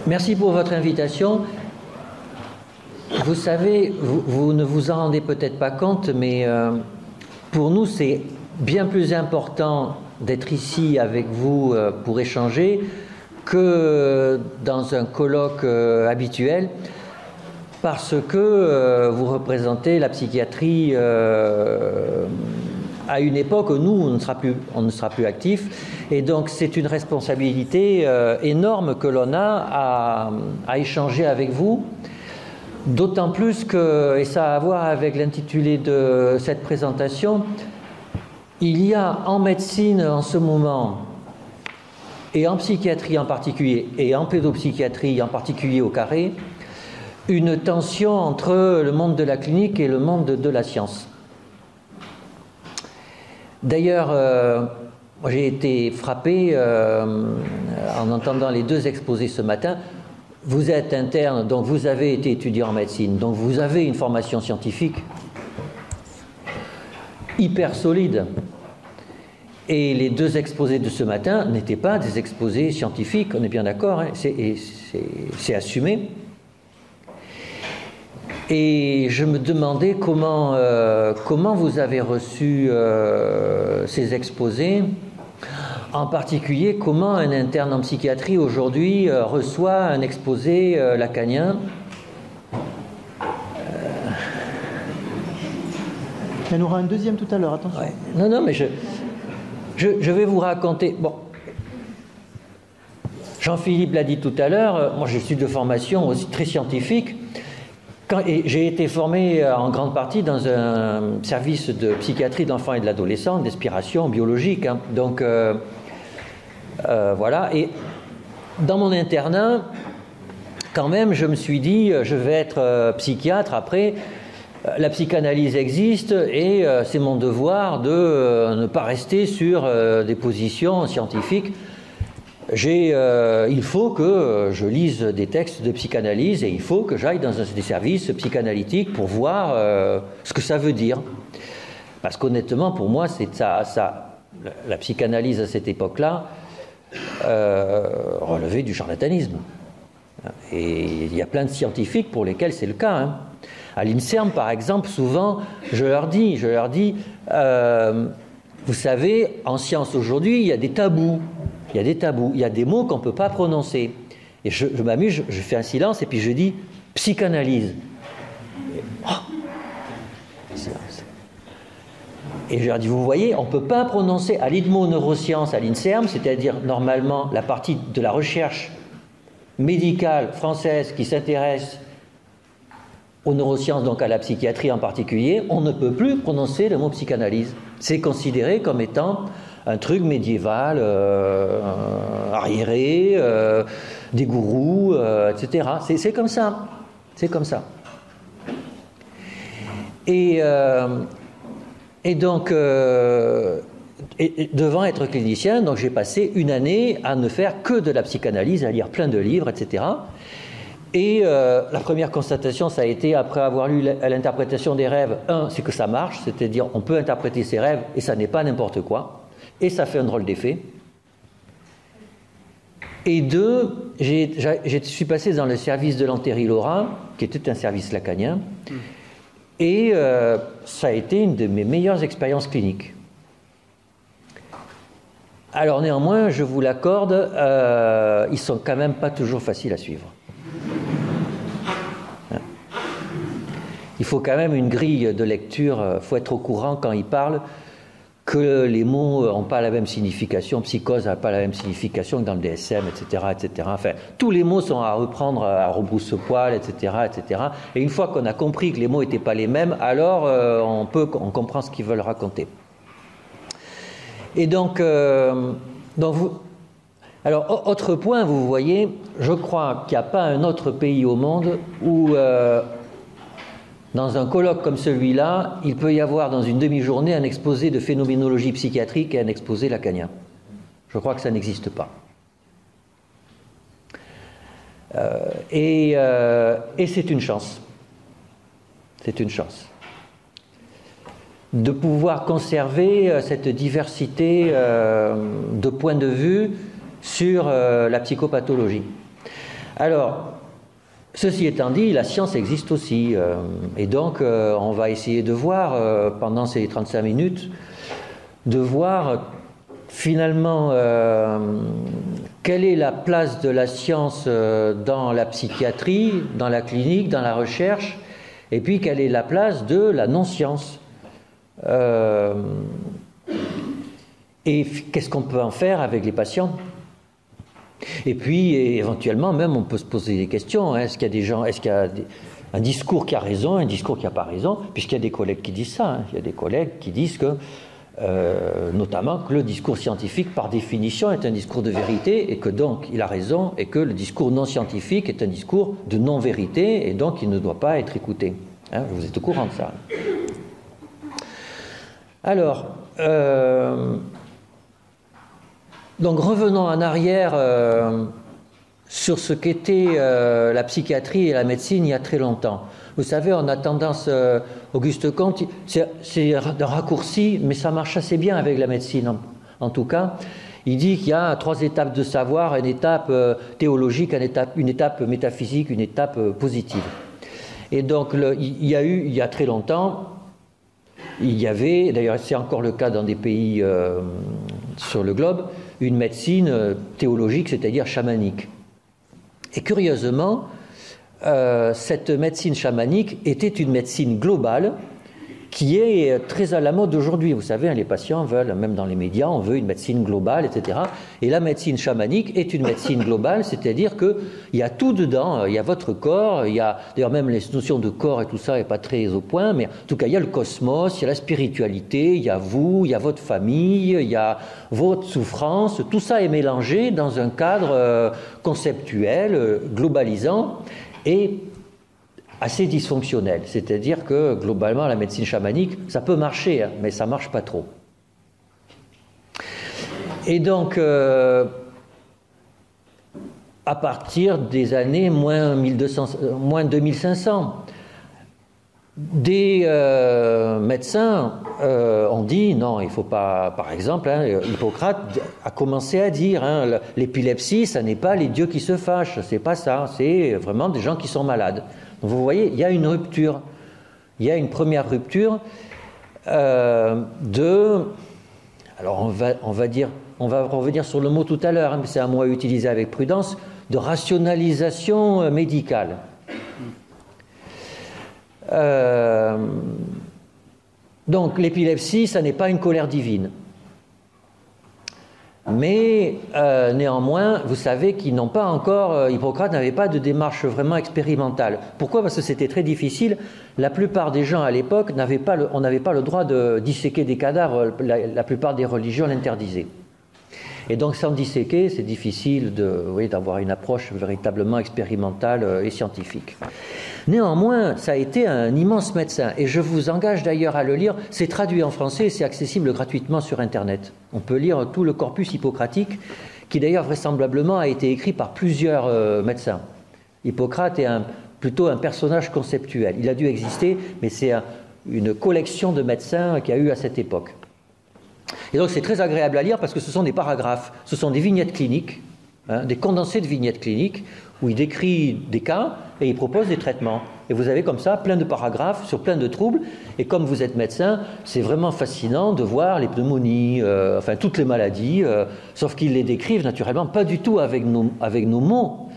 Merci pour votre invitation. Vous savez, vous ne vous en rendez peut-être pas compte, mais pour nous, c'est bien plus important d'être ici avec vous pour échanger que dans un colloque habituel, parce que vous représentez la psychiatrie à une époque où nous, on ne sera plus actifs. Et donc, c'est une responsabilité énorme que l'on a à échanger avec vous. D'autant plus que, et ça a à voir avec l'intitulé de cette présentation, il y a en médecine en ce moment, et en psychiatrie en particulier, et en pédopsychiatrie en particulier au Carré, une tension entre le monde de la clinique et le monde de la science. D'ailleurs, j'ai été frappé en entendant les deux exposés ce matin. Vous êtes interne, donc vous avez été étudiant en médecine, donc vous avez une formation scientifique hyper solide. Et les deux exposés de ce matin n'étaient pas des exposés scientifiques, on est bien d'accord, hein, c'est assumé. Et je me demandais comment vous avez reçu ces exposés. En particulier, comment un interne en psychiatrie aujourd'hui reçoit un exposé lacanien. Il y en aura un deuxième tout à l'heure, attention. Ouais. Non, mais je vais vous raconter. Bon, Jean-Philippe l'a dit tout à l'heure, moi je suis de formation aussi très scientifique. Et j'ai été formé en grande partie dans un service de psychiatrie de l'enfant et de l'adolescent, d'aspiration biologique. Hein. Donc, voilà. Et dans mon internat, quand même, je me suis dit, je vais être psychiatre après. La psychanalyse existe et c'est mon devoir de ne pas rester sur des positions scientifiques. Il faut que je lise des textes de psychanalyse et il faut que j'aille dans des services psychanalytiques pour voir ce que ça veut dire. Parce qu'honnêtement, pour moi, c'est la psychanalyse à cette époque-là relevait du charlatanisme. Et il y a plein de scientifiques pour lesquels c'est le cas. Hein. À l'INSERM, par exemple, souvent, je leur dis, vous savez, en science aujourd'hui, il y a des tabous. Il y a des tabous, il y a des mots qu'on ne peut pas prononcer. Et je m'amuse, je fais un silence et puis je dis psychanalyse. Silence. Et je leur dis, vous voyez, on ne peut pas prononcer à l'IDMO neurosciences à l'INSERM, c'est-à-dire normalement la partie de la recherche médicale française qui s'intéresse aux neurosciences, donc à la psychiatrie en particulier, on ne peut plus prononcer le mot psychanalyse. C'est considéré comme étant un truc médiéval, arriéré, des gourous, etc. C'est comme ça. C'est comme ça. Et donc, devant être clinicien, donc j'ai passé une année à ne faire que de la psychanalyse, à lire plein de livres, etc. Et la première constatation, ça a été, après avoir lu l'interprétation des rêves, c'est que ça marche, c'est-à-dire on peut interpréter ses rêves et ça n'est pas n'importe quoi. Et ça fait un drôle d'effet. Et deux, je suis passé dans le service de l'Antéry-Laura, qui était un service lacanien, et ça a été une de mes meilleures expériences cliniques. Alors néanmoins, je vous l'accorde, ils sont quand même pas toujours faciles à suivre. Il faut quand même une grille de lecture, il faut être au courant quand ils parlent que les mots n'ont pas la même signification, psychose n'a pas la même signification que dans le DSM, etc., etc. Enfin, tous les mots sont à reprendre à rebrousse-poil, etc., etc. Et une fois qu'on a compris que les mots n'étaient pas les mêmes, alors on comprend ce qu'ils veulent raconter. Et donc alors, autre point, vous voyez, je crois qu'il n'y a pas un autre pays au monde où dans un colloque comme celui-là, il peut y avoir dans une demi-journée un exposé de phénoménologie psychiatrique et un exposé lacanien. Je crois que ça n'existe pas. Et c'est une chance. C'est une chance. De pouvoir conserver cette diversité de points de vue sur la psychopathologie. Alors, ceci étant dit, la science existe aussi. Et donc, on va essayer de voir, pendant ces 35 minutes, de voir finalement quelle est la place de la science dans la psychiatrie, dans la clinique, dans la recherche, et puis quelle est la place de la non-science. Et qu'est-ce qu'on peut en faire avec les patients? Et puis, éventuellement, même, on peut se poser des questions. Est-ce qu'il y a des gens, est-ce qu'il y a un discours qui a raison, un discours qui n'a pas raison? Puisqu'il y a des collègues qui disent ça. Il y a des collègues qui disent que, notamment, que le discours scientifique, par définition, est un discours de vérité et que donc il a raison, et que le discours non scientifique est un discours de non-vérité et donc il ne doit pas être écouté. Vous êtes au courant de ça. Alors, donc revenons en arrière sur ce qu'était la psychiatrie et la médecine il y a très longtemps. Vous savez, on a tendance, Auguste Comte, c'est un raccourci, mais ça marche assez bien avec la médecine en tout cas. Il dit qu'il y a 3 étapes de savoir, une étape théologique, une étape métaphysique, une étape positive. Et donc il y a eu, il y a très longtemps, il y avait, d'ailleurs c'est encore le cas dans des pays sur le globe, une médecine théologique, c'est-à-dire chamanique. Et curieusement, cette médecine chamanique était une médecine globale qui est très à la mode aujourd'hui. Vous savez, les patients veulent, même dans les médias, on veut une médecine globale, etc. Et la médecine chamanique est une médecine globale, c'est-à-dire qu'il y a tout dedans. Il y a votre corps, il y a d'ailleurs même les notions de corps et tout ça n'est pas très au point, mais en tout cas il y a le cosmos, il y a la spiritualité, il y a vous, il y a votre famille, il y a votre souffrance. Tout ça est mélangé dans un cadre conceptuel, globalisant et assez dysfonctionnel, c'est-à-dire que globalement la médecine chamanique, ça peut marcher, mais ça ne marche pas trop. Et donc, à partir des années moins 2500, des médecins ont dit non, il ne faut pas, par exemple, Hippocrate a commencé à dire l'épilepsie, ça n'est pas les dieux qui se fâchent, c'est pas ça, c'est vraiment des gens qui sont malades. Donc vous voyez, il y a une rupture, il y a une première rupture alors on va revenir sur le mot tout à l'heure, mais c'est un mot à utiliser avec prudence, de rationalisation médicale. Donc l'épilepsie, ça n'est pas une colère divine. Mais néanmoins, vous savez qu'ils n'ont pas encore, Hippocrate n'avait pas de démarche vraiment expérimentale. Pourquoi? Parce que c'était très difficile. La plupart des gens à l'époque on n'avait pas le droit de disséquer des cadavres. La plupart des religions l'interdisaient. Et donc sans disséquer, c'est difficile d'avoir une approche véritablement expérimentale et scientifique. Néanmoins, ça a été un immense médecin, et je vous engage d'ailleurs à le lire. C'est traduit en français et c'est accessible gratuitement sur Internet. On peut lire tout le corpus hippocratique, qui d'ailleurs vraisemblablement a été écrit par plusieurs médecins. Hippocrate est plutôt un personnage conceptuel. Il a dû exister, mais c'est une collection de médecins qu'il y a eu à cette époque. Et donc c'est très agréable à lire parce que ce sont des paragraphes, ce sont des vignettes cliniques, des condensés de vignettes cliniques, où il décrit des cas et il propose des traitements. Et vous avez comme ça plein de paragraphes sur plein de troubles. Et comme vous êtes médecin, c'est vraiment fascinant de voir les pneumonies, enfin toutes les maladies, sauf qu'ils les décrivent naturellement pas du tout avec nos mots.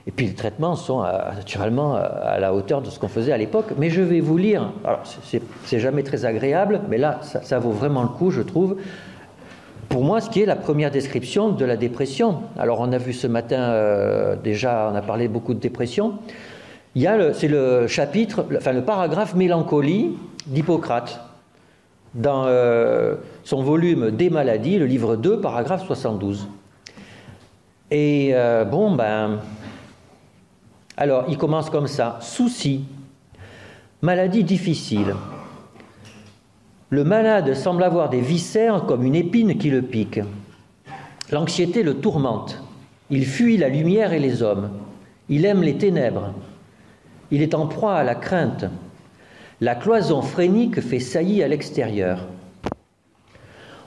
Et puis les traitements sont naturellement à la hauteur de ce qu'on faisait à l'époque. Mais je vais vous lire, alors c'est jamais très agréable, mais là ça vaut vraiment le coup, je trouve. Pour moi, ce qui est la première description de la dépression. Alors on a vu ce matin, déjà on a parlé beaucoup de dépression. C'est le chapitre, enfin le paragraphe mélancolie d'Hippocrate, dans son volume Des maladies, le livre 2, paragraphe 72. Et alors il commence comme ça: souci, maladie difficile. Le malade semble avoir des viscères comme une épine qui le pique. L'anxiété le tourmente. Il fuit la lumière et les hommes. Il aime les ténèbres. Il est en proie à la crainte. La cloison phrénique fait saillie à l'extérieur.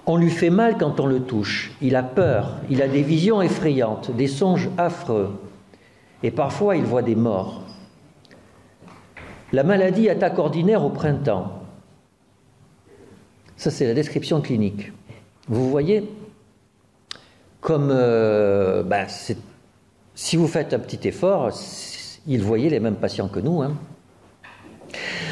On lui fait mal quand on le touche. Il a peur. Il a des visions effrayantes, des songes affreux. et parfois il voit des morts. La maladie attaque ordinaire au printemps. Ça, c'est la description clinique. Vous voyez, comme si vous faites un petit effort, il voyait les mêmes patients que nous. Hein.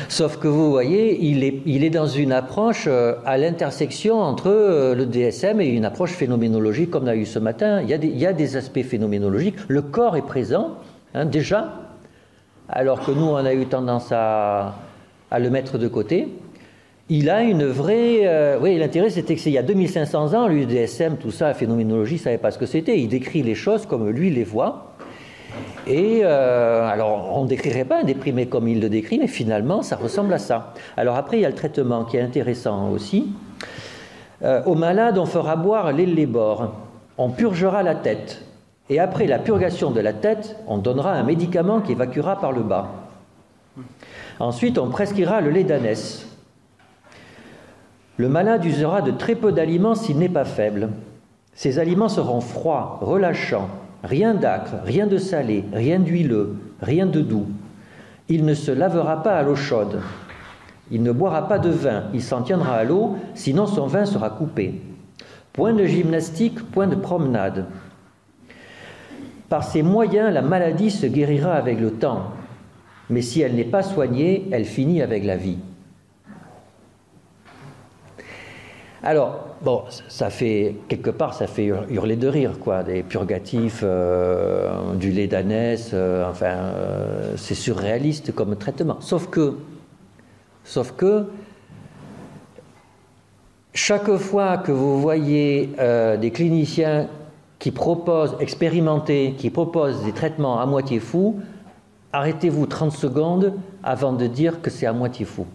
Sauf que vous voyez, il est dans une approche à l'intersection entre le DSM et une approche phénoménologique comme on a eu ce matin. Il y a des aspects phénoménologiques. Le corps est présent, hein, déjà, alors que nous, on a eu tendance à le mettre de côté. Il a une vraie... oui, l'intérêt, c'était qu'il y a 2500 ans, le DSM, tout ça, la phénoménologie, ne savait pas ce que c'était. Il décrit les choses comme lui les voit. Et alors, on ne décrirait pas un déprimé comme il le décrit, mais finalement, ça ressemble à ça. Alors après, il y a le traitement qui est intéressant aussi. Aux malades, on fera boire l'ellébore. On purgera la tête. Et après la purgation de la tête, on donnera un médicament qui évacuera par le bas. Ensuite, on prescrira le lait d'ânesse. Le malade usera de très peu d'aliments s'il n'est pas faible. Ces aliments seront froids, relâchants, rien d'âcre, rien de salé, rien d'huileux, rien de doux. Il ne se lavera pas à l'eau chaude. Il ne boira pas de vin, il s'en tiendra à l'eau, sinon son vin sera coupé. Point de gymnastique, point de promenade. Par ces moyens, la maladie se guérira avec le temps. Mais si elle n'est pas soignée, elle finit avec la vie. Alors, bon, ça fait, quelque part, ça fait hurler de rire, quoi, des purgatifs, du lait d'ânesse, c'est surréaliste comme traitement. Sauf que, chaque fois que vous voyez des cliniciens qui proposent, expérimentés, qui proposent des traitements à moitié fous, arrêtez-vous 30 secondes avant de dire que c'est à moitié fou.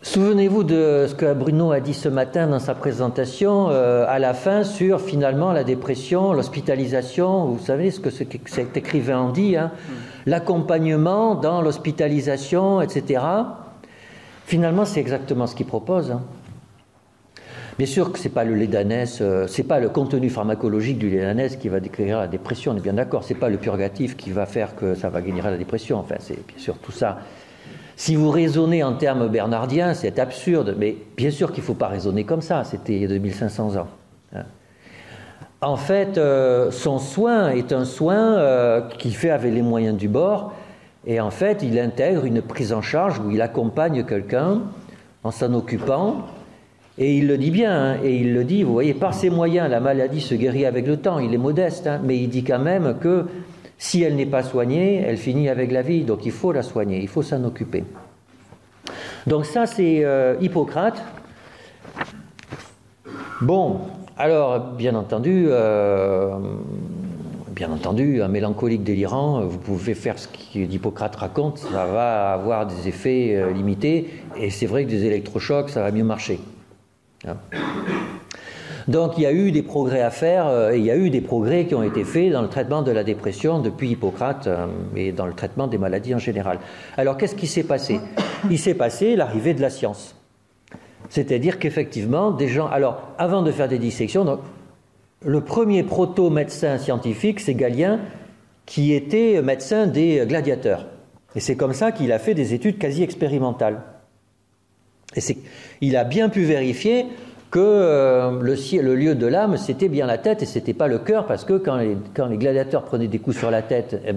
Souvenez-vous de ce que Bruno a dit ce matin dans sa présentation, à la fin, sur finalement la dépression, l'hospitalisation. Vous savez ce que cet écrivain en dit, hein, l'accompagnement dans l'hospitalisation, etc. Finalement, c'est exactement ce qu'il propose. Hein. Bien sûr que ce n'est pas le lait d'ânesse, c'est pas le contenu pharmacologique du lait d'ânesse qui va guérir la dépression, on est bien d'accord. C'est pas le purgatif qui va faire que ça va guérir la dépression. Enfin, c'est bien sûr tout ça. Si vous raisonnez en termes bernardiens, c'est absurde, mais bien sûr qu'il ne faut pas raisonner comme ça, c'était il y a 2500 ans. En fait, son soin est un soin qu'il fait avec les moyens du bord, et en fait, il intègre une prise en charge où il accompagne quelqu'un en s'en occupant, et il le dit bien, hein, et il le dit, vous voyez, par ses moyens, la maladie se guérit avec le temps, il est modeste, hein, mais il dit quand même que si elle n'est pas soignée, elle finit avec la vie, donc il faut la soigner, il faut s'en occuper. Donc ça, c'est Hippocrate. Bon, alors, bien entendu, un mélancolique délirant, vous pouvez faire ce qu'Hippocrate raconte, ça va avoir des effets limités, et c'est vrai que des électrochocs, ça va mieux marcher. Hein. Donc il y a eu des progrès à faire, et il y a eu des progrès qui ont été faits dans le traitement de la dépression depuis Hippocrate et dans le traitement des maladies en général. Alors qu'est-ce qui s'est passé ? Il s'est passé l'arrivée de la science. C'est-à-dire qu'effectivement, des gens... Alors, avant de faire des dissections, donc, le premier proto-médecin scientifique, c'est Galien, qui était médecin des gladiateurs. Et c'est comme ça qu'il a fait des études quasi expérimentales. Et il a bien pu vérifier que le lieu de l'âme, c'était bien la tête et c'était pas le cœur, parce que quand les gladiateurs prenaient des coups sur la tête, il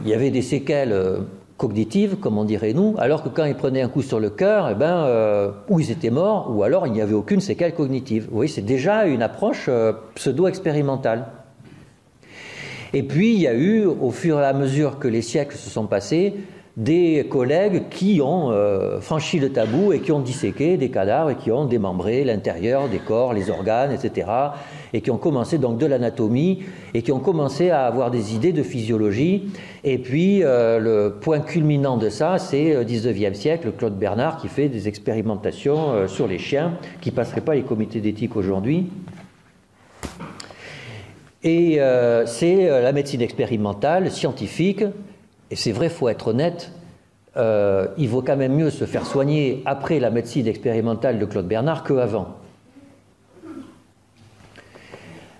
y avait des séquelles cognitives, comme on dirait nous, alors que quand ils prenaient un coup sur le cœur, ou ils étaient morts, ou alors il n'y avait aucune séquelle cognitive. Vous voyez, c'est déjà une approche pseudo-expérimentale. Et puis, il y a eu, au fur et à mesure que les siècles se sont passés, des collègues qui ont franchi le tabou et qui ont disséqué des cadavres et qui ont démembré l'intérieur des corps, les organes, etc. et qui ont commencé donc de l'anatomie et qui ont commencé à avoir des idées de physiologie. Et puis le point culminant de ça, c'est au XIXe siècle, Claude Bernard qui fait des expérimentations sur les chiens qui ne passeraient pas les comités d'éthique aujourd'hui. Et c'est la médecine expérimentale, scientifique. Et c'est vrai, il faut être honnête, il vaut quand même mieux se faire soigner après la médecine expérimentale de Claude Bernard qu'avant.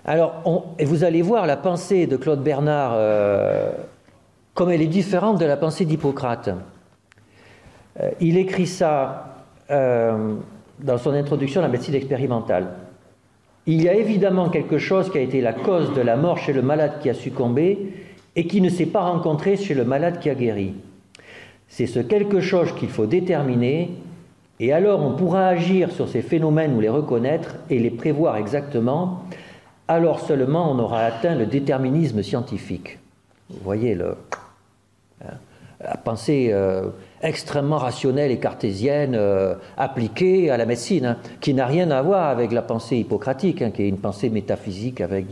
Alors, et vous allez voir la pensée de Claude Bernard, comme elle est différente de la pensée d'Hippocrate. Il écrit ça dans son introduction à la médecine expérimentale. Il y a évidemment quelque chose qui a été la cause de la mort chez le malade qui a succombé et qui ne s'est pas rencontré chez le malade qui a guéri. C'est ce quelque chose qu'il faut déterminer, et alors on pourra agir sur ces phénomènes ou les reconnaître et les prévoir exactement. Alors seulement on aura atteint le déterminisme scientifique. Vous voyez la pensée extrêmement rationnelle et cartésienne appliquée à la médecine, qui n'a rien à voir avec la pensée hippocratique, qui est une pensée métaphysique avec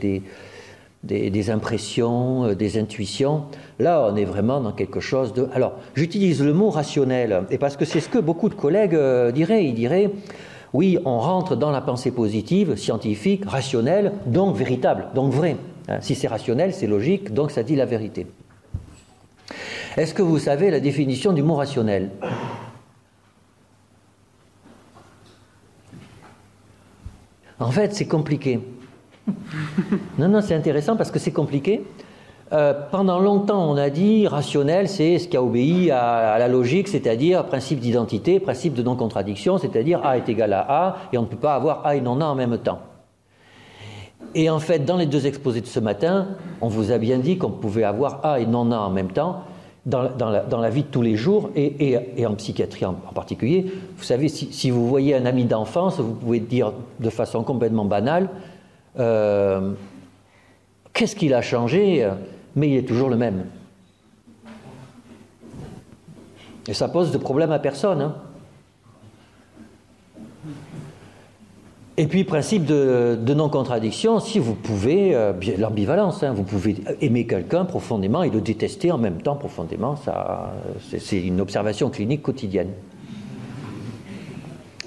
des impressions, des intuitions. Là, on est vraiment dans quelque chose de... Alors, j'utilise le mot rationnel, et parce que c'est ce que beaucoup de collègues diraient. Ils diraient, oui, on rentre dans la pensée positive, scientifique, rationnelle, donc véritable, donc vrai. Si c'est rationnel, c'est logique, donc ça dit la vérité. Est-ce que vous savez la définition du mot rationnel ? En fait, c'est compliqué. Non, c'est intéressant parce que c'est compliqué. Pendant longtemps, on a dit rationnel, c'est ce qui a obéi à la logique, c'est-à-dire principe d'identité, principe de non-contradiction, c'est-à-dire A est égal à A, et on ne peut pas avoir A et non A en même temps. Et en fait, dans les deux exposés de ce matin, on vous a bien dit qu'on pouvait avoir A et non A en même temps, dans la vie de tous les jours, et en psychiatrie en particulier. Vous savez, si vous voyez un ami d'enfance, vous pouvez dire de façon complètement banale, qu'est-ce qu'il a changé, mais il est toujours le même. Et ça pose de problème à personne. Et puis, principe de non-contradiction, si vous pouvez, l'ambivalence, vous pouvez aimer quelqu'un profondément et le détester en même temps profondément, c'est une observation clinique quotidienne.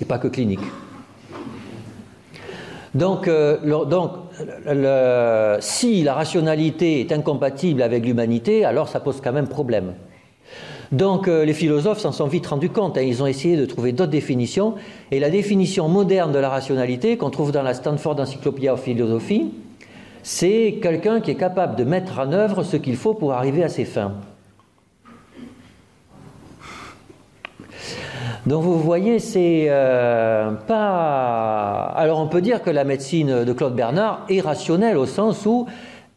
Et pas que clinique. Donc, si la rationalité est incompatible avec l'humanité, alors ça pose quand même problème. Donc les philosophes s'en sont vite rendus compte, ils ont essayé de trouver d'autres définitions, et la définition moderne de la rationalité qu'on trouve dans la Stanford Encyclopedia of Philosophy, c'est quelqu'un qui est capable de mettre en œuvre ce qu'il faut pour arriver à ses fins. Donc vous voyez, c'est pas... Alors on peut dire que la médecine de Claude Bernard est rationnelle au sens où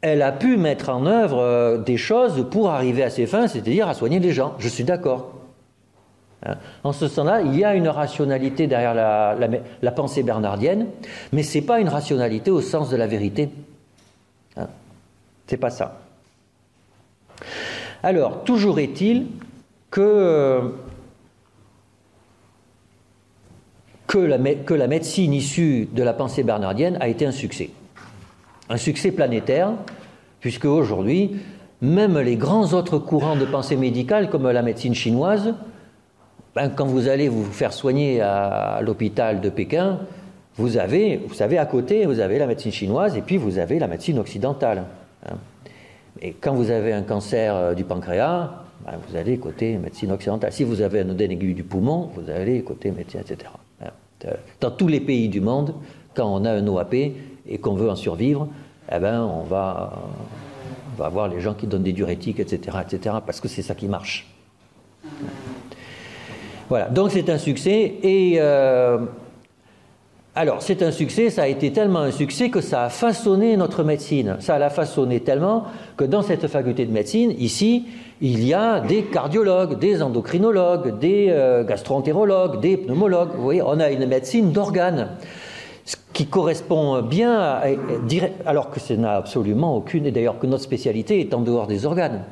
elle a pu mettre en œuvre des choses pour arriver à ses fins, c'est-à-dire à soigner les gens. Je suis d'accord. En ce sens-là, il y a une rationalité derrière la pensée bernardienne, mais ce n'est pas une rationalité au sens de la vérité. C'est pas ça. Alors, toujours est-il que la médecine issue de la pensée bernardienne a été un succès. Un succès planétaire, puisque aujourd'hui, même les grands autres courants de pensée médicale, comme la médecine chinoise, quand vous allez vous faire soigner à l'hôpital de Pékin, vous savez, à côté, vous avez la médecine chinoise et puis vous avez la médecine occidentale. Et quand vous avez un cancer du pancréas, vous allez côté médecine occidentale. Si vous avez un œdème aigu du poumon, vous allez côté médecine, etc. Dans tous les pays du monde, quand on a un OAP et qu'on veut en survivre, on va avoir les gens qui donnent des diurétiques, etc., parce que c'est ça qui marche. Voilà, donc c'est un succès, et alors c'est un succès, ça a été tellement un succès que ça a façonné notre médecine. Ça l'a façonné tellement que dans cette faculté de médecine, ici, il y a des cardiologues, des endocrinologues, des gastro-entérologues, des pneumologues. Vous voyez, on a une médecine d'organes, ce qui correspond bien alors que ça n'a absolument aucune, et d'ailleurs que notre spécialité est en dehors des organes.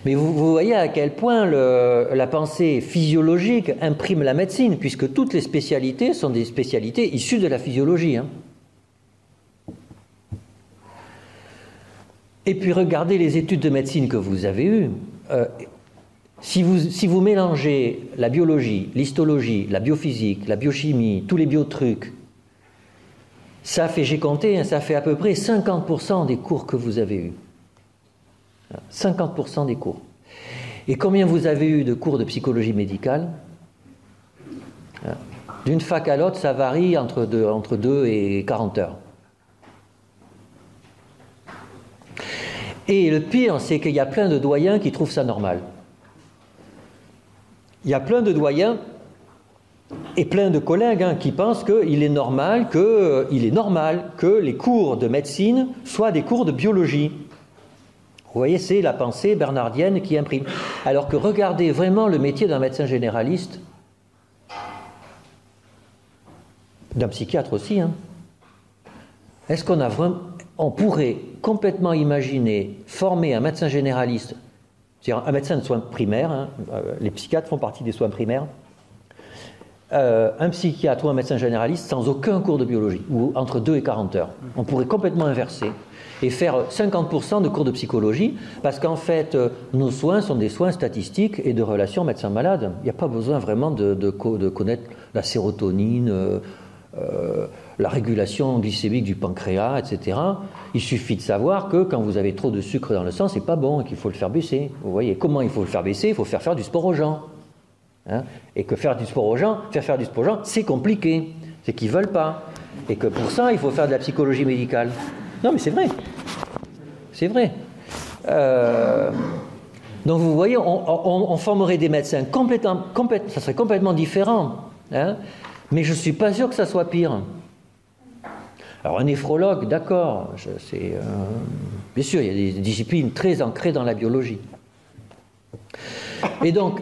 Mais vous voyez à quel point la pensée physiologique imprime la médecine, puisque toutes les spécialités sont des spécialités issues de la physiologie. Et puis regardez les études de médecine que vous avez eues. Si vous mélangez la biologie, l'histologie, la biophysique, la biochimie, tous les biotrucs, ça fait, j'ai compté, ça fait à peu près 50% des cours que vous avez eus. 50% des cours. Et combien vous avez eu de cours de psychologie médicale ? D'une fac à l'autre, ça varie entre 2 et 40 heures. Et le pire, c'est qu'il y a plein de doyens qui trouvent ça normal. Il y a plein de doyens et plein de collègues qui pensent qu'il est normal que les cours de médecine soient des cours de biologie. Vous voyez, c'est la pensée bernardienne qui imprime. Alors que regardez vraiment le métier d'un médecin généraliste, d'un psychiatre aussi. Est-ce on pourrait complètement imaginer former un médecin généraliste, c'est-à-dire un médecin de soins primaires, les psychiatres font partie des soins primaires, un psychiatre ou un médecin généraliste sans aucun cours de biologie, ou entre 2 et 40 heures. On pourrait complètement inverser et faire 50% de cours de psychologie, parce qu'en fait, nos soins sont des soins statistiques et de relations médecin-malade. Il n'y a pas besoin vraiment de connaître la sérotonine, la régulation glycémique du pancréas, etc. Il suffit de savoir que quand vous avez trop de sucre dans le sang, c'est pas bon et qu'il faut le faire baisser. Vous voyez, comment il faut le faire baisser? Il faut faire du sport aux gens. Et que faire du sport aux gens, c'est compliqué. C'est qu'ils ne veulent pas. Et que pour ça, il faut faire de la psychologie médicale. Non, mais c'est vrai. C'est vrai. Donc vous voyez, on formerait des médecins ça serait complètement différent. Mais je ne suis pas sûr que ça soit pire. Alors un néphrologue, d'accord, bien sûr, il y a des disciplines très ancrées dans la biologie. Et donc,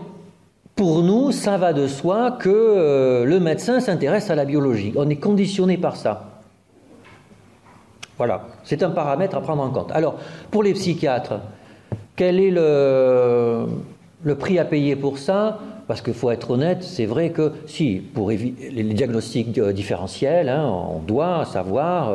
pour nous, ça va de soi que le médecin s'intéresse à la biologie. On est conditionné par ça. Voilà, c'est un paramètre à prendre en compte. Alors, pour les psychiatres, quel est le prix à payer pour ça? Parce qu'il faut être honnête, c'est vrai que si, pour les diagnostics différentiels, on doit savoir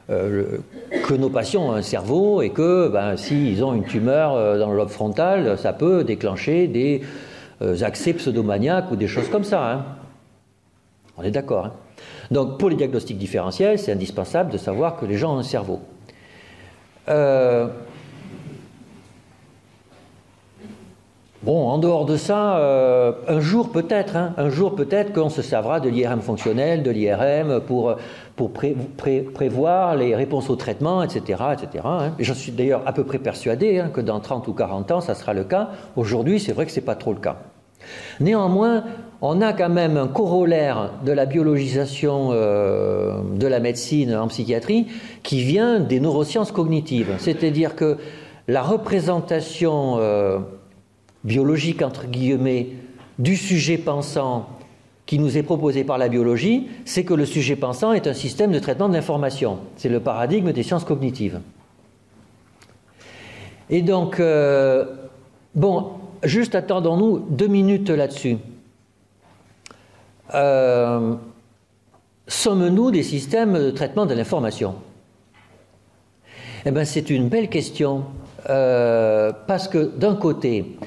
que nos patients ont un cerveau et que s'ils ont une tumeur dans le lobe frontal, ça peut déclencher des accès pseudomaniaques ou des choses comme ça. On est d'accord. Donc pour les diagnostics différentiels, c'est indispensable de savoir que les gens ont un cerveau. Bon, en dehors de ça, un jour peut-être qu'on se servra de l'IRM fonctionnel, de l'IRM pour prévoir les réponses au traitement, etc. Et j'en suis d'ailleurs à peu près persuadé que dans 30 ou 40 ans, ça sera le cas. Aujourd'hui, c'est vrai que ce n'est pas trop le cas. Néanmoins, on a quand même un corollaire de la biologisation de la médecine en psychiatrie qui vient des neurosciences cognitives. C'est-à-dire que la représentation biologique, entre guillemets, du sujet pensant qui nous est proposé par la biologie, c'est que le sujet pensant est un système de traitement de l'information. C'est le paradigme des sciences cognitives. Et donc, juste attendons-nous 2 minutes là-dessus. Sommes-nous des systèmes de traitement de l'information? Eh bien, c'est une belle question, parce que d'un côté,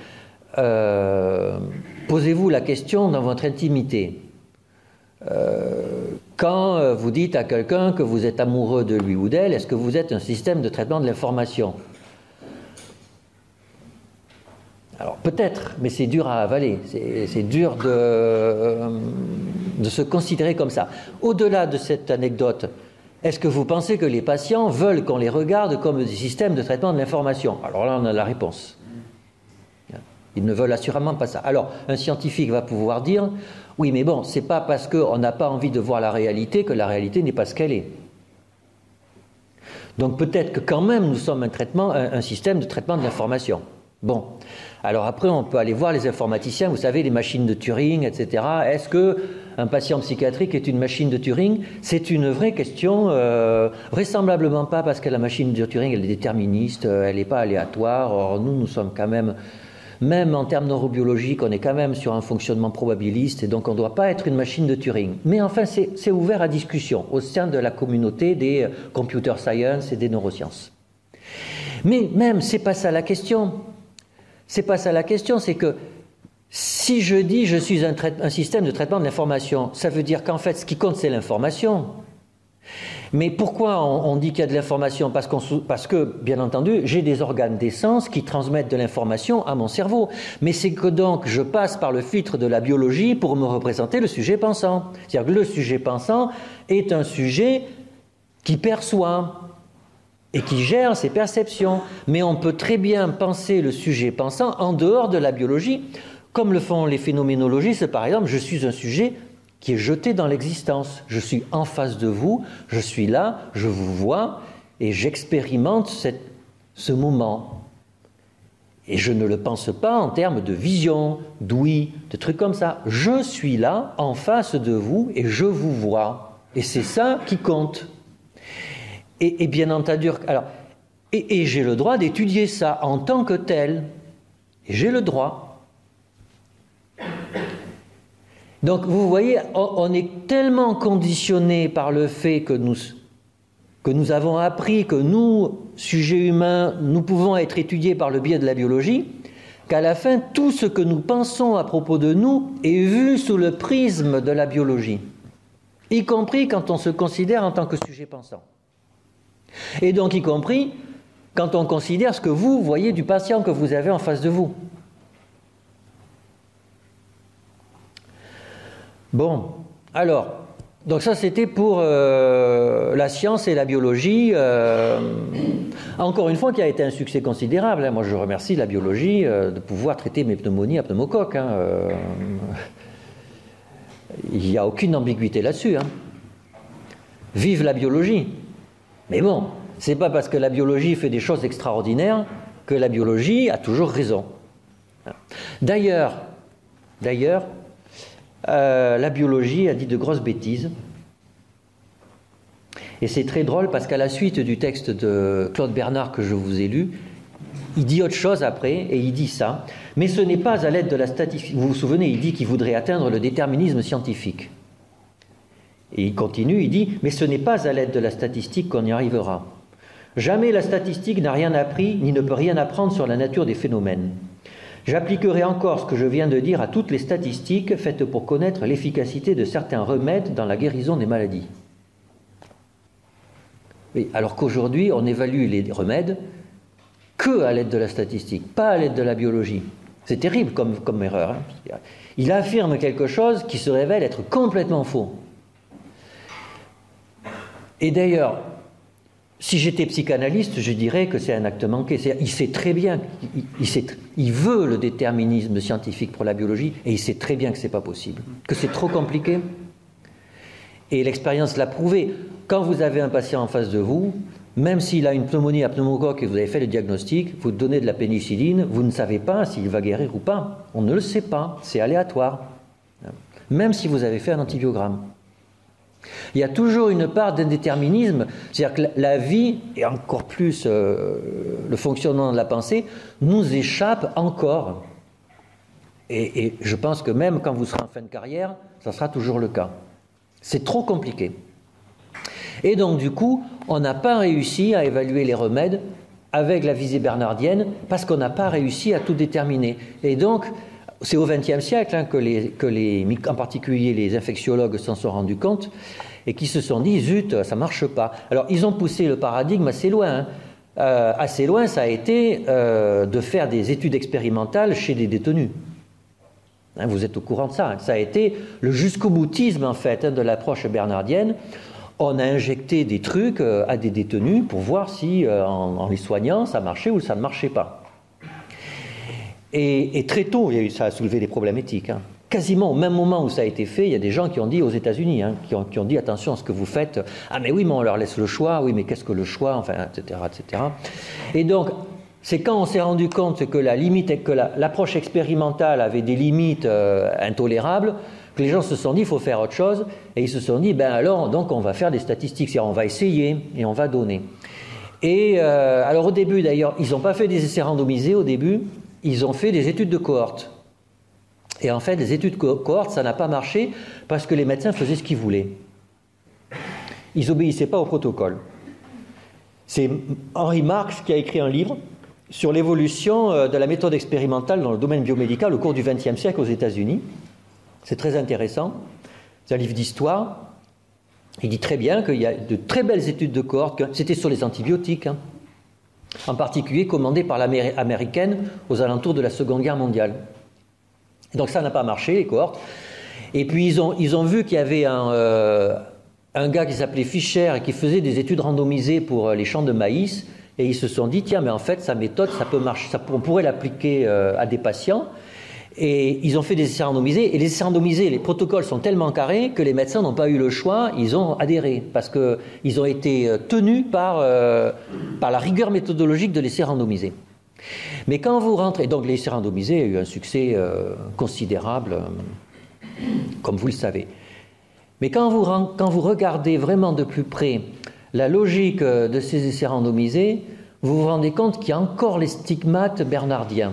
posez-vous la question dans votre intimité. Quand vous dites à quelqu'un que vous êtes amoureux de lui ou d'elle, est-ce que vous êtes un système de traitement de l'information? Alors peut-être, mais c'est dur à avaler, c'est dur de se considérer comme ça. Au-delà de cette anecdote, est-ce que vous pensez que les patients veulent qu'on les regarde comme des systèmes de traitement de l'information? Alors là, on a la réponse. Ils ne veulent assurément pas ça. Alors, un scientifique va pouvoir dire, oui, mais bon, c'est pas parce qu'on n'a pas envie de voir la réalité que la réalité n'est pas ce qu'elle est. Donc peut-être que quand même nous sommes un système de traitement de l'information. Bon, alors après on peut aller voir les informaticiens, vous savez, les machines de Turing, etc. Est-ce qu'un patient psychiatrique est une machine de Turing? C'est une vraie question, vraisemblablement pas, parce que la machine de Turing elle est déterministe, elle n'est pas aléatoire. Or nous sommes quand même en termes neurobiologiques, on est quand même sur un fonctionnement probabiliste et donc on ne doit pas être une machine de Turing. Mais enfin, c'est ouvert à discussion au sein de la communauté des computer science et des neurosciences. Mais même, c'est pas ça la question. C'est pas ça la question, c'est que si je dis je suis un système de traitement de l'information, ça veut dire qu'en fait, ce qui compte, c'est l'information. Mais pourquoi on dit qu'il y a de l'information? Parce que, bien entendu, j'ai des organes des sens qui transmettent de l'information à mon cerveau. Mais c'est que donc je passe par le filtre de la biologie pour me représenter le sujet pensant. C'est-à-dire que le sujet pensant est un sujet qui perçoit. et qui gère ses perceptions. Mais on peut très bien penser le sujet pensant en dehors de la biologie, comme le font les phénoménologistes, par exemple. Je suis un sujet qui est jeté dans l'existence. Je suis en face de vous, je suis là, je vous vois, et j'expérimente ce moment. Et je ne le pense pas en termes de vision, d'ouïe, de trucs comme ça. Je suis là, en face de vous, et je vous vois. Et c'est ça qui compte. Et bien entendu, alors, et j'ai le droit d'étudier ça en tant que tel. Et j'ai le droit. Donc vous voyez, on est tellement conditionné par le fait que nous avons appris que nous, sujets humains, nous pouvons être étudiés par le biais de la biologie, qu'à la fin, tout ce que nous pensons à propos de nous est vu sous le prisme de la biologie, y compris quand on se considère en tant que sujet pensant. Et donc y compris quand on considère ce que vous voyez du patient que vous avez en face de vous. Bon, alors, donc ça c'était pour la science et la biologie, encore une fois qui a été un succès considérable. Moi je remercie la biologie de pouvoir traiter mes pneumonies à pneumocoque. Il n'y a aucune ambiguïté là-dessus. Vive la biologie. Mais bon, c'est pas parce que la biologie fait des choses extraordinaires que la biologie a toujours raison. D'ailleurs, la biologie a dit de grosses bêtises. Et c'est très drôle parce qu'à la suite du texte de Claude Bernard que je vous ai lu, il dit autre chose après et il dit ça. Mais ce n'est pas à l'aide de la statistique. Vous vous souvenez, il dit qu'il voudrait atteindre le déterminisme scientifique. Et il continue, il dit, mais ce n'est pas à l'aide de la statistique qu'on y arrivera. Jamais la statistique n'a rien appris ni ne peut rien apprendre sur la nature des phénomènes. J'appliquerai encore ce que je viens de dire à toutes les statistiques faites pour connaître l'efficacité de certains remèdes dans la guérison des maladies. Oui, alors qu'aujourd'hui, on évalue les remèdes que à l'aide de la statistique, pas à l'aide de la biologie. C'est terrible comme erreur. Il affirme quelque chose qui se révèle être complètement faux. Et d'ailleurs, si j'étais psychanalyste, je dirais que c'est un acte manqué. Il sait très bien, il veut le déterminisme scientifique pour la biologie, et il sait très bien que ce n'est pas possible, que c'est trop compliqué. Et l'expérience l'a prouvé. Quand vous avez un patient en face de vous, même s'il a une pneumonie à pneumocoque et vous avez fait le diagnostic, vous donnez de la pénicilline, vous ne savez pas s'il va guérir ou pas. On ne le sait pas, c'est aléatoire. Même si vous avez fait un antibiogramme. Il y a toujours une part d'indéterminisme, c'est-à-dire que la vie, et encore plus le fonctionnement de la pensée, nous échappe encore. Et je pense que même quand vous serez en fin de carrière, ça sera toujours le cas. C'est trop compliqué. Et donc du coup, on n'a pas réussi à évaluer les remèdes avec la visée bernardienne parce qu'on n'a pas réussi à tout déterminer. Et donc, c'est au XXe siècle que en particulier les infectiologues s'en sont rendus compte et qui se sont dit, zut, ça ne marche pas. Alors, ils ont poussé le paradigme assez loin. Assez loin, ça a été de faire des études expérimentales chez des détenus. Vous êtes au courant de ça. Ça a été le jusqu'au boutisme, en fait, de l'approche bernardienne. On a injecté des trucs à des détenus pour voir si, en les soignant, ça marchait ou ça ne marchait pas. Et très tôt, ça a soulevé des problèmes éthiques. Quasiment au même moment où ça a été fait, il y a des gens qui ont dit aux États-Unis, qui ont dit attention à ce que vous faites. Ah mais oui, mais on leur laisse le choix. Oui, mais qu'est-ce que le choix, enfin, etc., etc. Et donc, c'est quand on s'est rendu compte que l'approche expérimentale avait des limites intolérables, que les gens se sont dit il faut faire autre chose, et ils se sont dit alors donc on va faire des statistiques, c'est-à-dire on va essayer et on va donner. Et alors au début d'ailleurs, ils n'ont pas fait des essais randomisés au début, ils ont fait des études de cohorte. Et en fait, les études de cohorte, ça n'a pas marché parce que les médecins faisaient ce qu'ils voulaient. Ils n'obéissaient pas au protocole. C'est Henry Marks qui a écrit un livre sur l'évolution de la méthode expérimentale dans le domaine biomédical au cours du XXe siècle aux États-Unis. C'est très intéressant. C'est un livre d'histoire. Il dit très bien qu'il y a de très belles études de cohorte. C'était sur les antibiotiques, en particulier commandées par l'armée américaine aux alentours de la Seconde Guerre mondiale. Donc ça n'a pas marché, les cohortes. Et puis ils ont vu qu'il y avait un gars qui s'appelait Fischer et qui faisait des études randomisées pour les champs de maïs, et ils se sont dit, tiens, mais en fait, sa méthode, ça peut marcher, on pourrait l'appliquer à des patients. Et ils ont fait des essais randomisés, et les essais randomisés, les protocoles sont tellement carrés que les médecins n'ont pas eu le choix, ils ont adhéré, parce qu'ils ont été tenus par la rigueur méthodologique de l'essai randomisé. Mais quand vous rentrez, donc l'essai randomisé a eu un succès considérable, comme vous le savez. Mais quand vous regardez vraiment de plus près la logique de ces essais randomisés, vous vous rendez compte qu'il y a encore les stigmates bernardiens.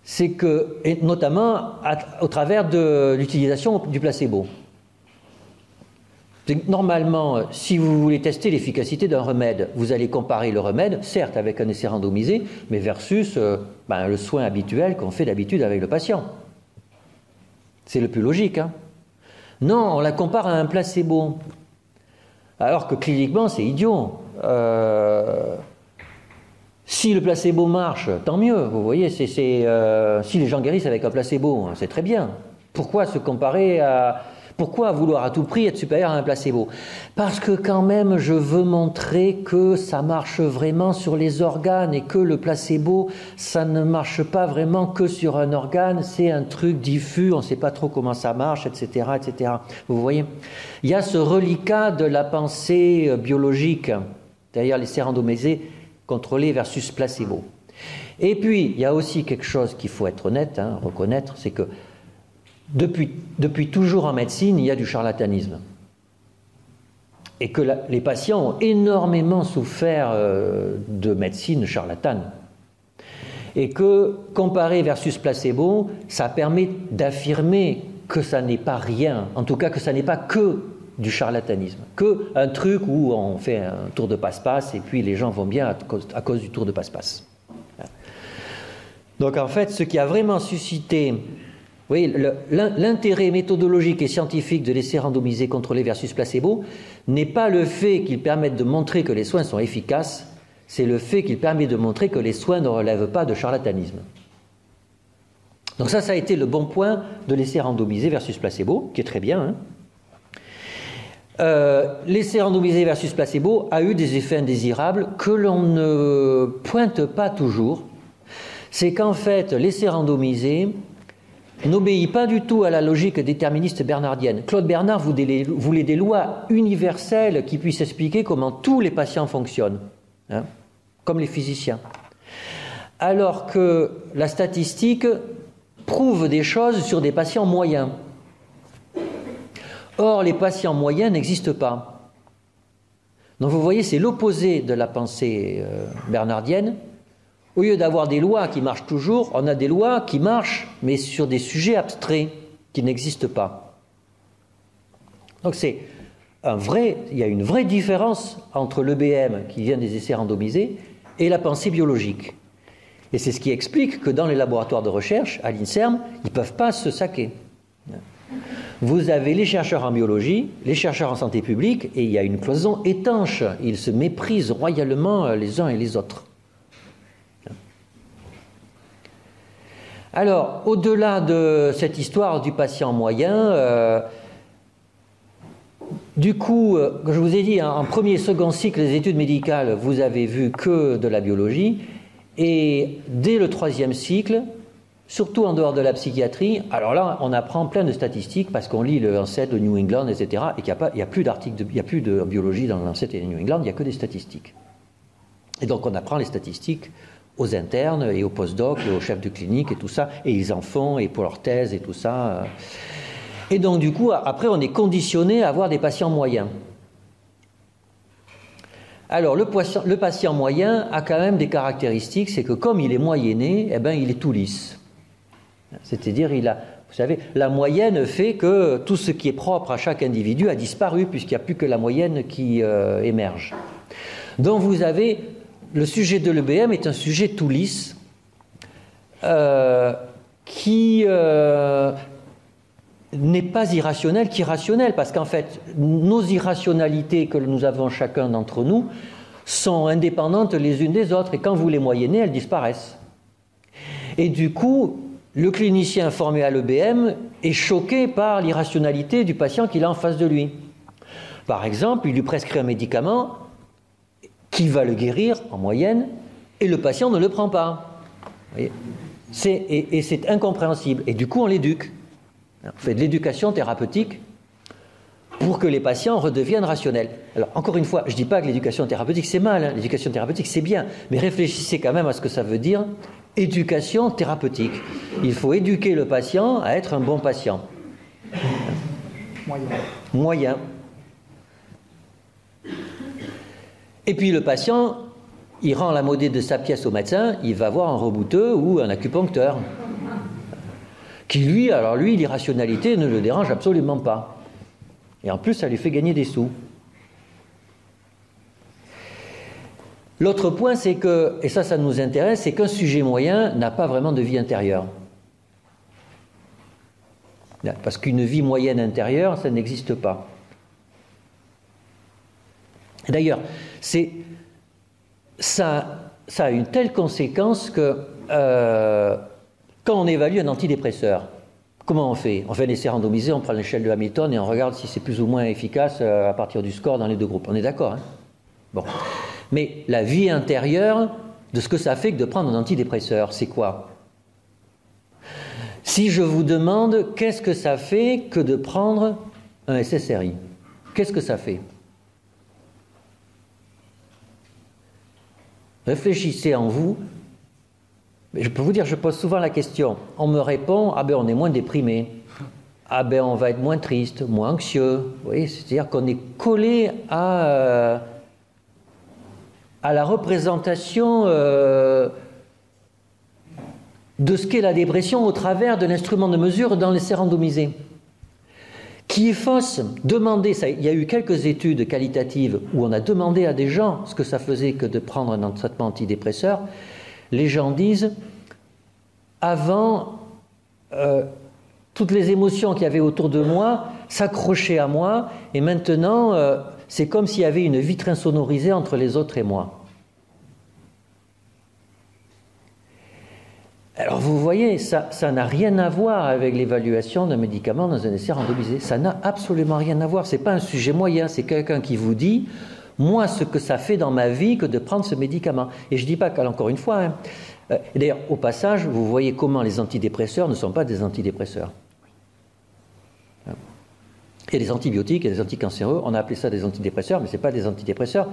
C'est que, et notamment au travers de l'utilisation du placebo. Normalement, si vous voulez tester l'efficacité d'un remède, vous allez comparer le remède, certes avec un essai randomisé, mais versus le soin habituel qu'on fait d'habitude avec le patient. C'est le plus logique. Hein. Non, on la compare à un placebo. Alors que cliniquement, c'est idiot. Si le placebo marche, tant mieux. Vous voyez, si les gens guérissent avec un placebo, c'est très bien. Pourquoi se comparer à... Pourquoi vouloir à tout prix être supérieur à un placebo? Parce que quand même, je veux montrer que ça marche vraiment sur les organes et que le placebo, ça ne marche pas vraiment que sur un organe, c'est un truc diffus, on ne sait pas trop comment ça marche, etc., etc. Vous voyez? Il y a ce reliquat de la pensée biologique, d'ailleurs l'essai randomisé contrôlé versus placebo. Et puis, il y a aussi quelque chose qu'il faut être honnête, reconnaître, c'est que depuis toujours en médecine, il y a du charlatanisme. Et que les patients ont énormément souffert de médecine charlatane. Et que, comparé versus placebo, ça permet d'affirmer que ça n'est pas rien, en tout cas que ça n'est pas que du charlatanisme, qu'un truc où on fait un tour de passe-passe et puis les gens vont bien à cause du tour de passe-passe. Donc en fait, ce qui a vraiment suscité... Oui, l'intérêt méthodologique et scientifique de l'essai randomisé contrôlé versus placebo n'est pas le fait qu'il permette de montrer que les soins sont efficaces, c'est le fait qu'il permet de montrer que les soins ne relèvent pas de charlatanisme. Donc ça a été le bon point de l'essai randomisé versus placebo, qui est très bien. L'essai randomisé versus placebo a eu des effets indésirables que l'on ne pointe pas toujours. C'est qu'en fait, l'essai randomisé n'obéit pas du tout à la logique déterministe bernardienne. Claude Bernard voulait des lois universelles qui puissent expliquer comment tous les patients fonctionnent, comme les physiciens. Alors que la statistique prouve des choses sur des patients moyens. Or, les patients moyens n'existent pas. Donc vous voyez, c'est l'opposé de la pensée bernardienne. Au lieu d'avoir des lois qui marchent toujours, on a des lois qui marchent, mais sur des sujets abstraits qui n'existent pas. Donc il y a une vraie différence entre l'EBM, qui vient des essais randomisés, et la pensée biologique. Et c'est ce qui explique que dans les laboratoires de recherche, à l'INSERM, ils ne peuvent pas se saquer. Vous avez les chercheurs en biologie, les chercheurs en santé publique, et il y a une cloison étanche. Ils se méprisent royalement les uns et les autres. Alors, au-delà de cette histoire du patient moyen, du coup, je vous ai dit, en premier et second cycle des études médicales, vous avez vu que de la biologie, et dès le troisième cycle, surtout en dehors de la psychiatrie, alors là, on apprend plein de statistiques parce qu'on lit le Lancet de New England, etc., et qu'il n'y a plus d'articles, il n'y a plus de biologie dans le Lancet et New England, il n'y a que des statistiques. Et donc, on apprend les statistiques aux internes et aux postdocs et aux chefs de clinique et tout ça, et ils en font, et pour leur thèse et tout ça. Et donc du coup, après, on est conditionné à avoir des patients moyens. Alors, le patient moyen a quand même des caractéristiques, c'est que comme il est moyenné, eh ben, il est tout lisse. C'est-à-dire, vous savez, la moyenne fait que tout ce qui est propre à chaque individu a disparu, puisqu'il n'y a plus que la moyenne qui émerge. Donc vous avez... Le sujet de l'EBM est un sujet tout lisse qui n'est pas irrationnel, qui est rationnel, parce qu'en fait, nos irrationalités que nous avons chacun d'entre nous sont indépendantes les unes des autres, et quand vous les moyennez, elles disparaissent. Et du coup, le clinicien informé à l'EBM est choqué par l'irrationalité du patient qu'il a en face de lui. Par exemple, il lui prescrit un médicament qui va le guérir en moyenne et le patient ne le prend pas. Vous voyez, c'est incompréhensible. Et du coup, on l'éduque. On fait de l'éducation thérapeutique pour que les patients redeviennent rationnels. Alors, encore une fois, je ne dis pas que l'éducation thérapeutique, c'est mal. Hein. L'éducation thérapeutique, c'est bien. Mais réfléchissez quand même à ce que ça veut dire, éducation thérapeutique. Il faut éduquer le patient à être un bon patient. Moyen. Et puis le patient, il rend la monnaie de sa pièce au médecin, il va voir un rebouteux ou un acupuncteur. Qui lui, l'irrationalité ne le dérange absolument pas. Et en plus, ça lui fait gagner des sous. L'autre point, c'est que, et ça nous intéresse, c'est qu'un sujet moyen n'a pas vraiment de vie intérieure. Parce qu'une vie moyenne intérieure, ça n'existe pas. D'ailleurs, ça a une telle conséquence que quand on évalue un antidépresseur, comment on fait? On fait un essai randomisé, on prend l'échelle de Hamilton et on regarde si c'est plus ou moins efficace à partir du score dans les deux groupes. On est d'accord, hein? Bon. Mais la vie intérieure de ce que ça fait que de prendre un antidépresseur, c'est quoi? Si je vous demande qu'est-ce que ça fait que de prendre un SSRI, qu'est-ce que ça fait? Réfléchissez en vous. Mais je peux vous dire, je pose souvent la question. On me répond, ah ben on est moins déprimé. Ah ben on va être moins triste, moins anxieux. Vous voyez, c'est-à-dire qu'on est collé à la représentation de ce qu'est la dépression au travers de l'instrument de mesure dans l'essai randomisé. Qui est fausse. Demandez, il y a eu quelques études qualitatives où on a demandé à des gens ce que ça faisait que de prendre un traitement antidépresseur. Les gens disent, avant, toutes les émotions qu'il y avait autour de moi s'accrochaient à moi, et maintenant, c'est comme s'il y avait une vitre insonorisée entre les autres et moi. Alors vous voyez, ça n'a rien à voir avec l'évaluation d'un médicament dans un essai randomisé. Ça n'a absolument rien à voir. Ce n'est pas un sujet moyen, c'est quelqu'un qui vous dit « moi, ce que ça fait dans ma vie que de prendre ce médicament ». Et je ne dis pas qu'encore une fois, hein, d'ailleurs, au passage, vous voyez comment les antidépresseurs ne sont pas des antidépresseurs. Il y a des antibiotiques, il y a des anticancéreux, on a appelé ça des antidépresseurs, mais ce n'est pas des antidépresseurs.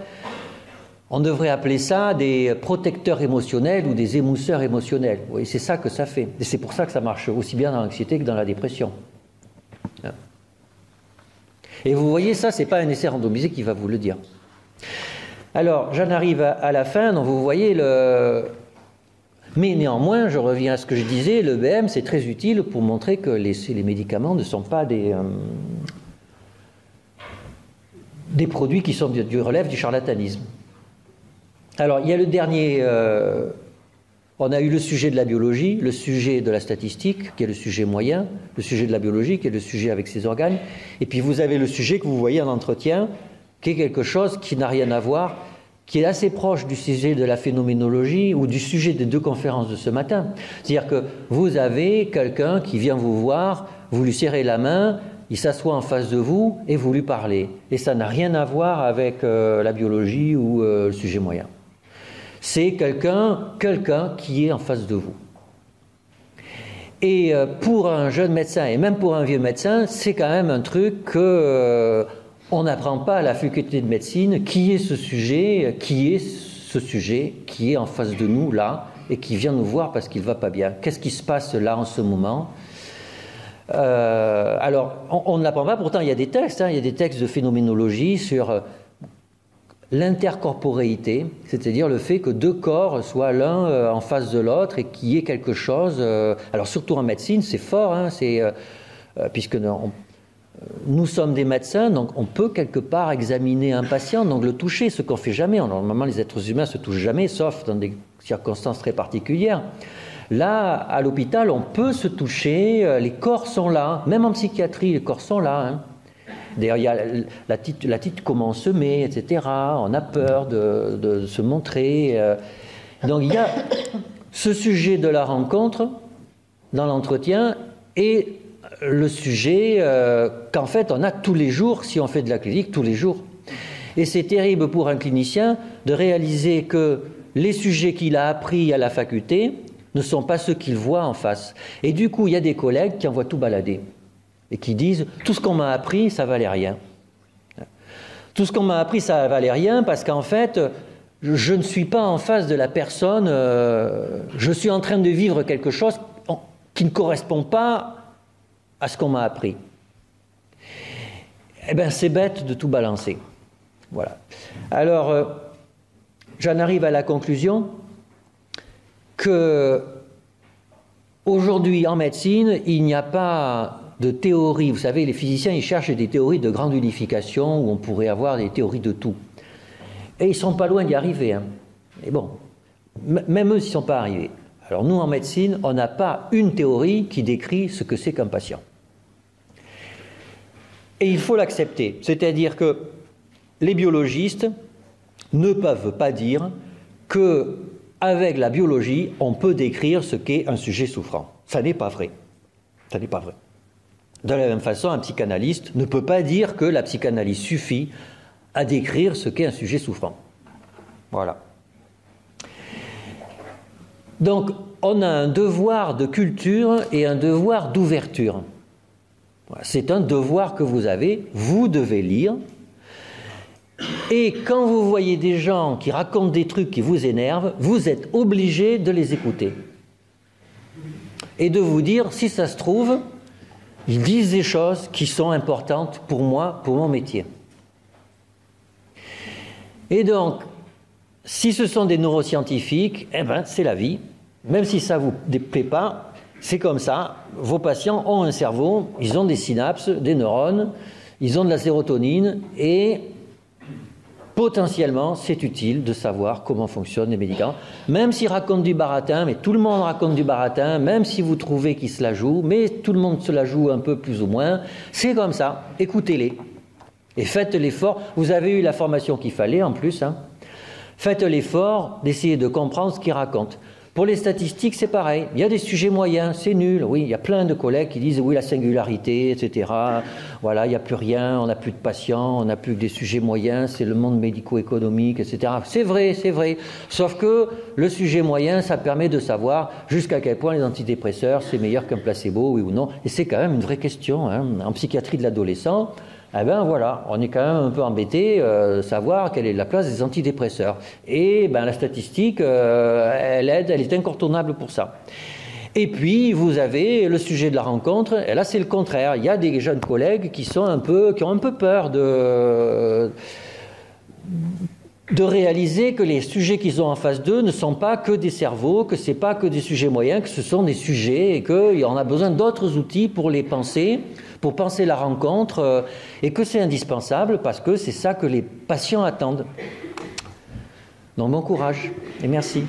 On devrait appeler ça des protecteurs émotionnels ou des émousseurs émotionnels. Vous voyez, c'est ça que ça fait. Et c'est pour ça que ça marche aussi bien dans l'anxiété que dans la dépression. Et vous voyez, ça, ce n'est pas un essai randomisé qui va vous le dire. Alors, j'en arrive à la fin, donc vous voyez le... Mais néanmoins, je reviens à ce que je disais, l'EBM, c'est très utile pour montrer que les médicaments ne sont pas des produits qui sont relèvent du charlatanisme. Alors, il y a le dernier... on a eu le sujet de la biologie, le sujet de la statistique, qui est le sujet moyen, le sujet de la biologie, qui est le sujet avec ses organes, et puis vous avez le sujet que vous voyez en entretien, qui est quelque chose qui n'a rien à voir, qui est assez proche du sujet de la phénoménologie ou du sujet des deux conférences de ce matin. C'est-à-dire que vous avez quelqu'un qui vient vous voir, vous lui serrez la main, il s'assoit en face de vous et vous lui parlez. Et ça n'a rien à voir avec la biologie ou le sujet moyen. C'est quelqu'un qui est en face de vous. Et pour un jeune médecin, et même pour un vieux médecin, c'est quand même un truc que on n'apprend pas à la faculté de médecine qui est ce sujet qui est en face de nous là, et qui vient nous voir parce qu'il ne va pas bien. Qu'est-ce qui se passe là en ce moment ? Alors, on ne l'apprend pas, pourtant il y a des textes, il y a des textes de phénoménologie sur... l'intercorporéité, c'est-à-dire le fait que deux corps soient l'un en face de l'autre et qu'il y ait quelque chose. Alors surtout en médecine, c'est fort, puisque nous sommes des médecins, donc on peut quelque part examiner un patient, donc le toucher, ce qu'on ne fait jamais. Normalement, les êtres humains ne se touchent jamais, sauf dans des circonstances très particulières. Là, à l'hôpital, on peut se toucher, les corps sont là, même en psychiatrie, les corps sont là. D'ailleurs, il y a la petite comment on se met, etc. On a peur de se montrer. Donc, il y a ce sujet de la rencontre. dans l'entretien est le sujet qu'en fait on a tous les jours si on fait de la clinique tous les jours. Et c'est terrible pour un clinicien de réaliser que les sujets qu'il a appris à la faculté ne sont pas ceux qu'il voit en face. Et du coup, il y a des collègues qui envoient tout balader et qui disent « tout ce qu'on m'a appris, ça valait rien ». Tout ce qu'on m'a appris, ça valait rien parce qu'en fait, je ne suis pas en face de la personne, je suis en train de vivre quelque chose qui ne correspond pas à ce qu'on m'a appris. Eh bien, c'est bête de tout balancer. Voilà. Alors, j'en arrive à la conclusion que aujourd'hui, en médecine, il n'y a pas de théorie. Vous savez, les physiciens, ils cherchent des théories de grande unification où on pourrait avoir des théories de tout. Et ils ne sont pas loin d'y arriver. Hein. Mais bon, même eux, ils ne sont pas arrivés. Alors nous, en médecine, on n'a pas une théorie qui décrit ce que c'est qu'un patient. Et il faut l'accepter. C'est-à-dire que les biologistes ne peuvent pas dire qu'avec la biologie, on peut décrire ce qu'est un sujet souffrant. Ça n'est pas vrai. Ça n'est pas vrai. De la même façon, un psychanalyste ne peut pas dire que la psychanalyse suffit à décrire ce qu'est un sujet souffrant. Voilà. Donc, on a un devoir de culture et un devoir d'ouverture. C'est un devoir que vous avez, vous devez lire. Et quand vous voyez des gens qui racontent des trucs qui vous énervent, vous êtes obligé de les écouter. Et de vous dire, si ça se trouve, ils disent des choses qui sont importantes pour moi, pour mon métier. Et donc, si ce sont des neuroscientifiques, eh ben, c'est la vie. Même si ça ne vous déplaît pas, c'est comme ça. Vos patients ont un cerveau, ils ont des synapses, des neurones, ils ont de la sérotonine et potentiellement, c'est utile de savoir comment fonctionnent les médicaments. Même s'ils racontent du baratin, mais tout le monde raconte du baratin, même si vous trouvez qu'ils se la jouent, mais tout le monde se la joue un peu plus ou moins, c'est comme ça. Écoutez-les. Et faites l'effort. Vous avez eu la formation qu'il fallait en plus. Hein. Faites l'effort d'essayer de comprendre ce qu'ils racontent. Pour les statistiques, c'est pareil. Il y a des sujets moyens, c'est nul. Oui, il y a plein de collègues qui disent oui, la singularité, etc. Voilà, il n'y a plus rien, on n'a plus de patients, on n'a plus que des sujets moyens, c'est le monde médico-économique, etc. C'est vrai, c'est vrai. Sauf que le sujet moyen, ça permet de savoir jusqu'à quel point les antidépresseurs, c'est meilleur qu'un placebo, oui ou non. Et c'est quand même une vraie question. Hein. En psychiatrie de l'adolescent, eh ben voilà, on est quand même un peu embêté de savoir quelle est la place des antidépresseurs. Et ben, la statistique, elle est incontournable pour ça. Et puis, vous avez le sujet de la rencontre, et là c'est le contraire. Il y a des jeunes collègues qui ont un peu peur de réaliser que les sujets qu'ils ont en face d'eux ne sont pas que des cerveaux, que ce n'est pas que des sujets moyens, que ce sont des sujets et qu'on a besoin d'autres outils pour les penser, pour penser la rencontre, et que c'est indispensable parce que c'est ça que les patients attendent. Donc bon courage et merci.